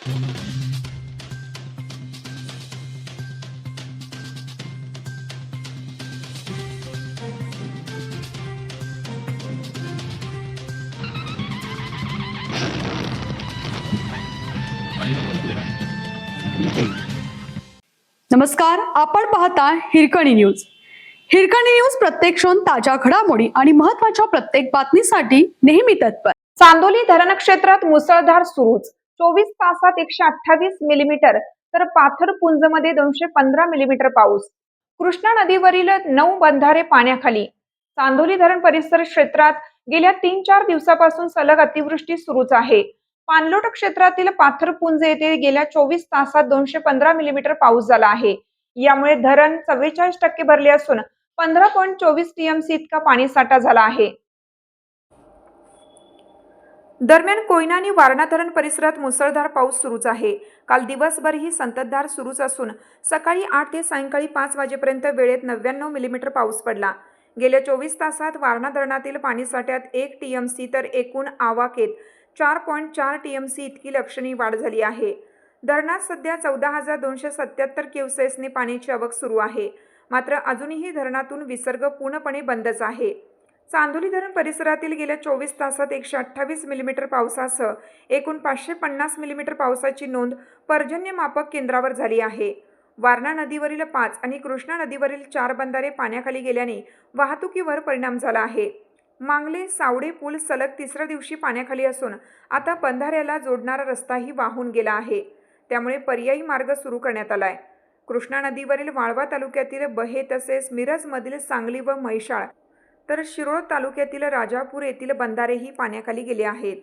नमस्कार, आपण पाहता हिरकणी न्यूज. हिरकणी न्यूज प्रत्येक क्षण ताज्या घडामोडी आणि महत्त्वाच्या प्रत्येक बातमीसाठी नेहमी तत्पर. चांदोली धरण क्षेत्रात मुसळधार सुरूच. 24 तासात 128 मिलीमीटर तर पाथरपुंजमध्ये 215 मिलीमीटर पाऊस. कृष्णा नदीवरील 9 बंधारे पाण्याखाली. चांदोली धरण परिसर क्षेत्रात गेल्या 3-4 दिवसापासून सलग अतिवृष्टी सुरूच आहे. पाणलोट क्षेत्रातील पाथरपुंज येथे गेल्या 24 तासात 215 मिलीमीटर पाऊस झाला आहे. यामुळे धरण 44% भरले असून 15.24 टीएमसी इतका पाणीसाठा झाला आहे. दरम्यान कोयना आणि वारणा धरण परिसरात मुसळधार पाऊस सुरूच आहे. काल दिवसभरही संततधार सुरूच असून सकाळी 8 ते सायंकाळी 5 वाजेपर्यंत वेळेत 99 मिलीमीटर पाऊस पडला. गेल्या 24 तासात वारणा धरणातील पाणीसाठ्यात 1 टीएमसी तर एकूण आवाकेत 4.4 टीएमसी इतकी लक्षणीय वाढ झाली आहे. धरणात सध्या 14,277 क्युसेसने पाण्याची आवक सुरू आहे. मात्र अजूनही धरणातून विसर्ग पूर्णपणे बंदच आहे. चांदोली धरण परिसरातील गेल्या 24 तासात 128 मिलीमीटर पावसासह एकूण 550 मिलीमीटर पावसाची नोंद पर्जन्यमापक केंद्रावर झाली आहे. वारणा नदीवरील 5 आणि कृष्णा नदीवरील 4 बंधारे पाण्याखाली गेल्याने वाहतुकीवर परिणाम झाला आहे. मांगले सावडे पूल सलग 3ऱ्या दिवशी पाण्याखाली असून आता बंधाऱ्याला जोडणारा रस्ताही वाहून गेला आहे. त्यामुळे पर्यायी मार्ग सुरू करण्यात आलाय. कृष्णा नदीवरील वाळवा तालुक्यातील बहे तसेच मिरजमधील सांगली व म्हैसाळ तर शिरोळ तालुक्यातील राजापूर येथील बंधारेही पाण्याखाली गेले आहेत.